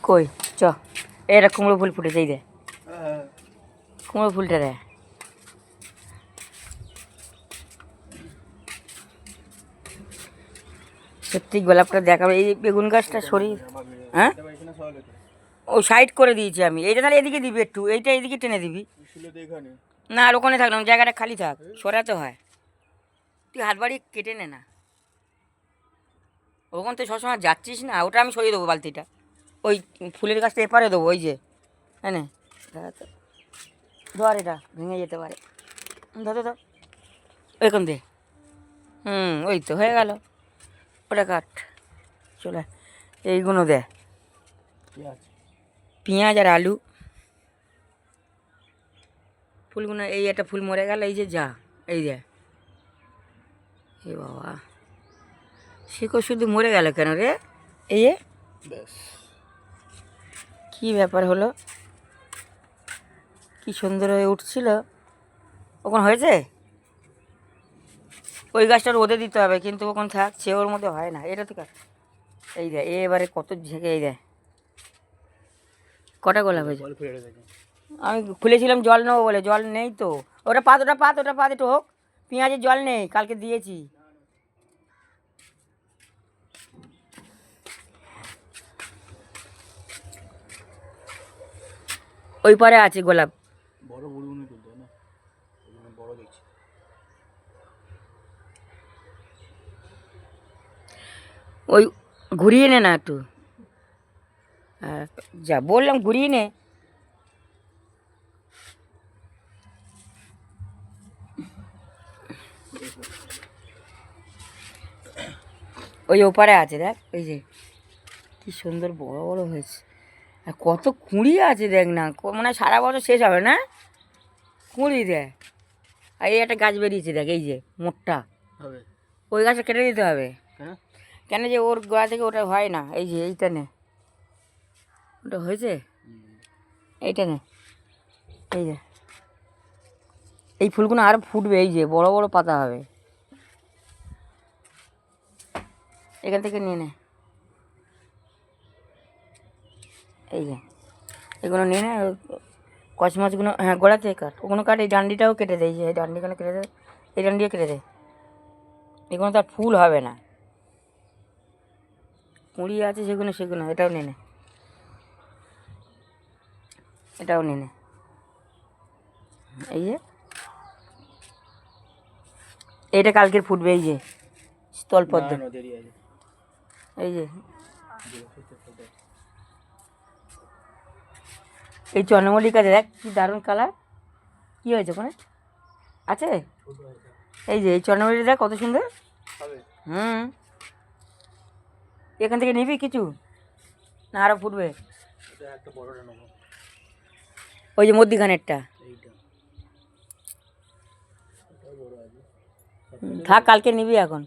কই চ এটা কুমড়ো ফুল ফুটেছে, এই দে কুমড়ো ফুলটা রে। সত্যি গোলাপটা দেখাবে। এই বেগুন গাছটা শরীর, হ্যাঁ ও সাইড করে দিয়েছি আমি। এইটা তাহলে এদিকে দিবি, একটু এইটা এদিকে টেনে দিবি। না আর ওখানে থাকলাম, জায়গাটা খালি থাক, সরাতে হয়। তুই হাত বাড়ি কেটে নে না, ওখান তো সবসময় যাচ্ছিস না। ওটা আমি সরিয়ে দেবো বালতিটা, ওই ফুলের গাছটা এপারে দেবো, ওই যে হ্যাঁ না ধর, এটা ভেঙে যেতে পারে। ধর ধর ওইখান দিয়ে, ওই তো হয়ে গেল। ওটা কাট, চলে এইগুলো দে, পেঁয়াজ আর আলু। ফুলগুলো, এই একটা ফুল মরে গেল, এই যে যা, এই যে এ বাবা, শিকড় শুধু মরে গেল কেন রে? এই কি ব্যাপার হলো? কি সুন্দর হয়ে উঠছিল, ওখানে হয়েছে। ওই গাছটা রোদে দিতে হবে, কিন্তু ওখানে থাকছে, ওর মধ্যে হয় না। এটা তো এই দেয়, এবারে কত ঝেঁকে, এই দেয় কটা গোলাপ হয়েছে। আমি খুলেছিলাম জল নেবো বলে, জল নেই তো। ওটা পাত, ওটা পাত, ওটা পাত একটু হোক। পেঁয়াজের জল নেই, কালকে দিয়েছি। ওই পারে আছে গোলাপ। বড় বুড়ুনি তুলতে না, বড় দেখছি। ওই ঘুরিয়ে নে না একটু, যা বললাম ঘুরিয়ে নে। ওই ওপারে আছে দেখ, ওই যে কি সুন্দর বড় বড় হয়েছে। আর কত কুঁড়ি আছে দেখ না, মানে সারা বছর শেষ হবে না কুঁড়ি দেখ। আর এই একটা গাছ বেরিয়েছে দেখ, এই যে মোটটা, ওই গাছটা কেটে দিতে হবে। কেন যে ওর গোড়া থেকে ওটা হয় না। এই যে এইটা নে, ওটা হয়েছে, এইটা নে, এই যে এই ফুলগুলো আরও ফুটবে, এই যে বড় বড় পাতা হবে। এখান থেকে নিয়ে নে, এই যে এগুলো নিয়ে নে। কচমাচগুলো, হ্যাঁ গোড়া থেকে কাট, ওগুলো কাট। এই ডান্ডিটাও কেটে দেয়, যে এই ডান্ডিগুলো কেটে দে, এই ডান্ডিও কেটে দে। এগুলো তো আর ফুল হবে না, কুঁড়ি আছে সেগুলো, সেগুলো এটাও নিয়ে নে, এটাও নিয়ে নে। এই যে এইটা কালকের ফুটবে, এই যে স্থলপদ্ম, এই যে এই চন্দ্রমল্লিকা দেখ কি দারুণ কালার। কি হয়েছে ওখানে আছে, এই যে এই চন্দ্রমল্লিকা দেখ কত সুন্দর। এখান থেকে নিবি কিছু না আরও ফুটবে? ওই যে মধ্যিখানেরটা থাক, কালকে নিবি এখন।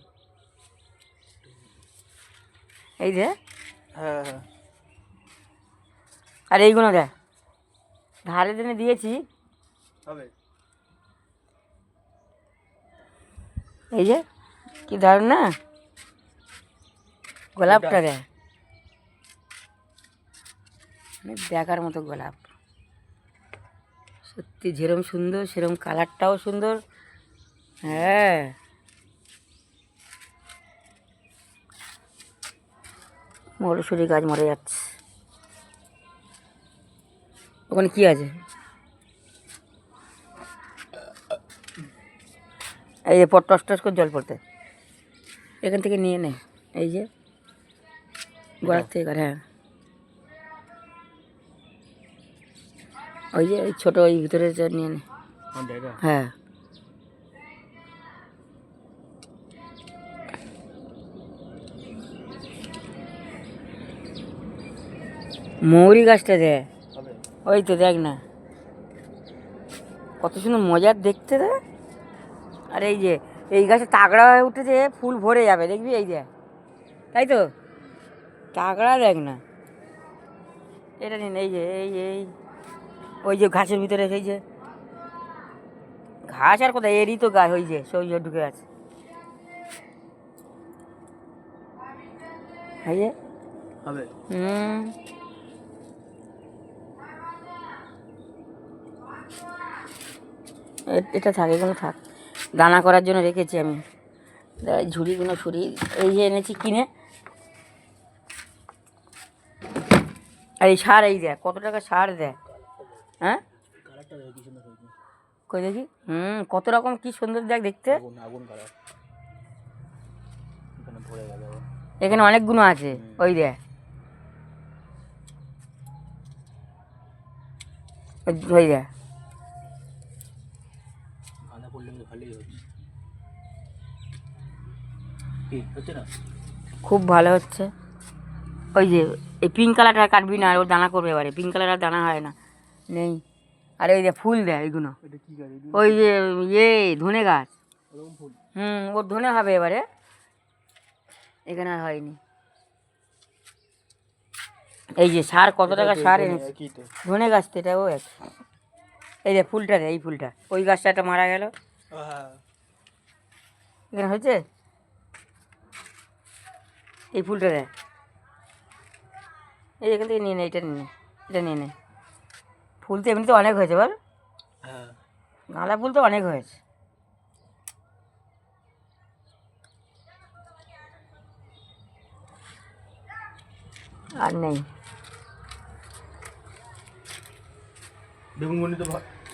এই যে হ্যাঁ হ্যাঁ, আর এইগুলো দেখ ধারে দিনে দিয়েছি, এই যে কি দারুণ না গোলাপটা দেখ, দেখার মতো গোলাপ। সত্যি যেরম সুন্দর সেরম কালারটাও সুন্দর। হ্যাঁ মরশুরি গাছ মরে যাচ্ছে। ওখানে কি আছে? এই যে টস টস করে জল পড়তে, এখান থেকে নিয়ে নে। এই যে গোড়ার থেকে, হ্যাঁ ওই যে ওই ছোটো ওই ভিতরে নিয়ে নে। হ্যাঁ মৌরি গাছটা দে, ওই তো দেখ না কত সুন্দর মজার দেখতে রে। আর এই যে এই গাছে তাগড়া হয়ে উঠেছে, ফুল ভরে যাবে দেখবি, এই যে তাই তো তাগড়া দেখ না। এটা নিন, এই যে এই ওই যে ঘাসের ভিতরে, সেই যে ঘাস আর কোথায়, এরই তো গাছ, ওই যে সই ঢুকে আছে। এই যে এটা থাক, এগুলো থাক, দানা করার জন্য রেখেছি আমি। এই ঝুড়িগুলো ছুরি এই যে এনেছি কিনে। আর এই সার, এই দেখ কত টাকা সার দেয়। হ্যাঁ কই দেখি, কত রকম কি সুন্দর দেখ দেখতে। এখানে অনেকগুলো আছে, ওই দেখ ওই দেখ। খুব ভালো হচ্ছে। ওই যে এই পিঙ্ক কালারটা কাটবি না, আর ওর দানা করবে এবারে। পিঙ্ক কালার আর দানা হয় না, নেই। আর ওই যে ফুল দেয় এইগুলো, ওই যে ইয়ে ধনে গাছ। ওর ধনে হবে এবারে, এখানে আর হয়নি। এই যে সার, কত টাকা সার এনেছে, ধনে গাছ তো এটাও এক। এই যে ফুলটা রে, এই ফুলটা, ওই গাছটা একটা মারা গেল, এখানে হয়েছে। এই ফুলটা দেয়, এই এখান থেকে নিয়ে নে, এটা নিয়ে নে, এটা নিয়ে নে। ফুল তো এমনিতে অনেক হয়েছে বল, গাঁদা ফুল তো অনেক হয়েছে। আর নেই। বেগুন তো